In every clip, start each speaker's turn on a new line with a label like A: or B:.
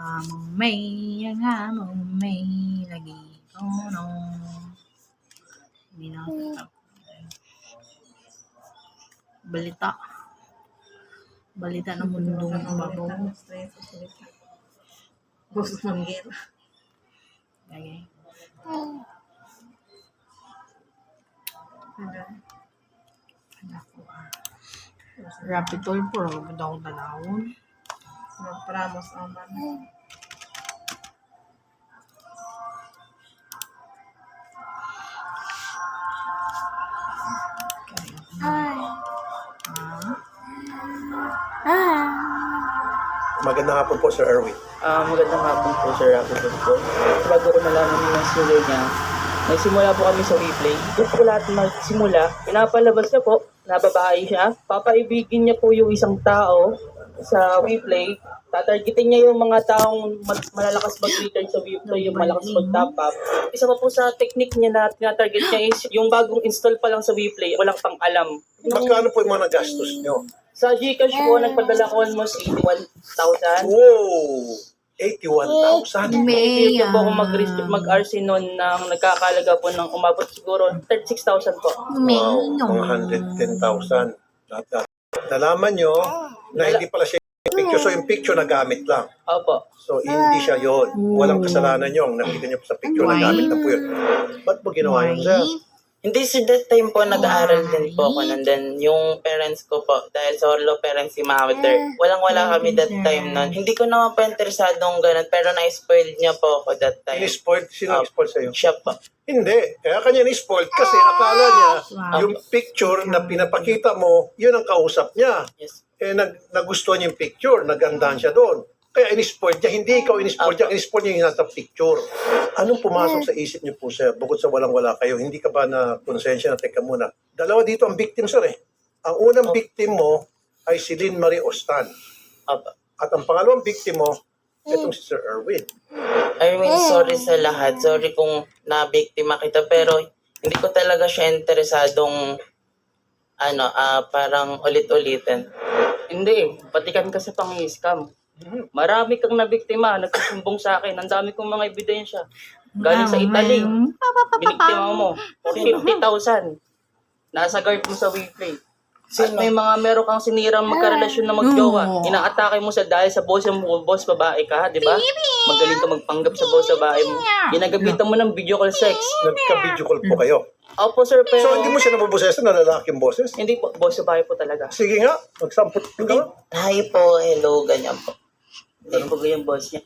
A: Among May, ang among May, lagi tono. Hindi na ako balita. Balita ng mundong babaw.
B: Gusto ng gera.
A: Okay. Rapitol po, maganda akong tanawon.
B: Nagparamos ang man.
C: Magandang hapon po, Sir Erwin.
D: Magandang hapon po, Sir Rapitol po. Bago ko nalaman yung story niya, nagsimula po kami sa WePlay. Gusto ko lahat magsimula, pinapalabas niya po, nababae siya, papaibigin niya po yung isang tao sa WePlay, tatargetin niya yung mga taong malalakas mag-return sa WePlay, yung malakas mag-top up. Isa pa po sa technique niya na tinatarget niya is yung bagong install pa lang sa WePlay, walang pang alam.
C: Magkano po yung mga nagastos nyo?
D: Sa Gcash po, nagpadala ko almost 81,000.
C: Wow! 81,000.
A: May,
D: Ito po ako mag-RC noon nang nagkakalaga po ng umabot siguro 36,000 po.
C: Wow, mga 110,000. Nalaman nyo na hindi pala siya yung picture. So yung picture nagamit lang.
D: Opo.
C: So hindi siya yon. Walang kasalanan yung nakita nyo sa picture nagamit na po yun. Ba't mo ginawa yun, sir?
D: Hindi, sa that time po, nag-aaral din po ako. And then, yung parents ko po, dahil solo parents si mother, walang-wala kami that time nun. Hindi ko naman po interesadong ganun, pero na-spoiled niya po ako that time.
C: In-spoiled? Sino in-spoiled sa'yo?
D: Siya po.
C: Hindi. Kaya kanya in-spoiled kasi akala niya yung picture na pinapakita mo, yun ang kausap niya.
D: Yes.
C: Nagustuhan niya yung picture, nagandahan siya doon. Kaya in-spoiled niya, hindi ikaw in-spoiled niya, in-spoiled niya yung nasa picture. Anong pumasok sa isip niyo po, sir? Bukod sa walang-wala kayo, hindi ka ba na konsensya na teka muna? Dalawa dito ang victim, sir eh. Ang unang victim mo ay si Lynn Marie Ostan.
D: Opo.
C: At ang pangalawang victim mo, itong si Sir Erwin.
D: I mean, sorry sa lahat. Sorry kung na-biktima kita, pero hindi ko talaga siya interesadong parang ulit-ulitin. Hindi, patikan ka sa pang-scam. Marami kang nabiktima, nagsusumbong sa akin. Ang dami kong mga ebidensya. Galing sa Italy. Biniktima mo. For 50,000. Nasa guard mo sa WePlay. At meron kang sinirang magkarelasyon na magjowa. Inaatake mo dahil sa boss mo, boss babae ka, di ba? Magaling ka magpanggap sa boss babae mo. Ginagabitan mo ng video call sex.
C: Nagka-video call po kayo.
D: Opo, sir, pero...
C: So hindi mo siya nabubusesan na lalaking boses?
D: Hindi po, boss babae po talaga.
C: Sige nga, magsampot ka.
D: Hi po, hello, ganyan po. Hindi po yung boss niya.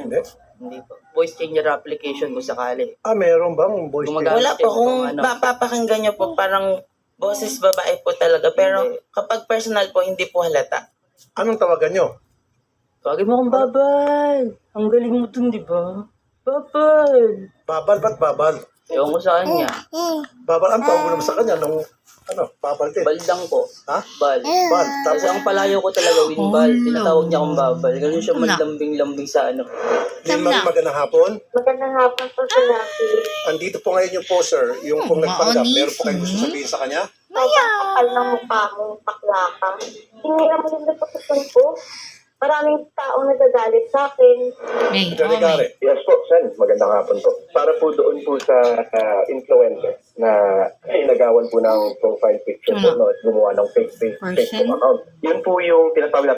C: Hindi.
D: Hindi po. Voice changer application kung sakali.
C: Meron bang voice changer?
D: Wala po. Kung mapapakinggan niyo po, parang boses babae po talaga. Pero kapag personal po, hindi po halata.
C: Anong tawagan nyo?
D: Tawagin mo akong Babal. Ang galing mo dun, di ba? Babal.
C: Babal, ba't babal?
D: Ewan ko sa kanya.
C: Babal, ang tawag mo naman sa kanya nung, babal din.
D: Baldang po.
C: Ha?
D: Bal.
C: Bal.
D: Kasi ang palayo ko talaga, Winbal. Tinatawag niya akong Babal. Ganun siya manlambing-lambing sa
C: Lynn Marie, magandang hapon.
E: Magandang hapon po sa Lucky.
C: Andito po ngayon yung poster, yung kung nagpanggap. Meron po kayong gusto sabihin sa kanya?
E: Kapal ng mukha mo, bakla ka. Hinira mo yung reputasyon ko. Maraming tao nagagalit sa akin.
C: Gari-gari.
F: Yes po, Sen. Magandang hapon po. Para po doon po sa influencer na inagawan po ng profile picture po, no, at gumawa ng fake Facebook account. Yun po yung tinatawag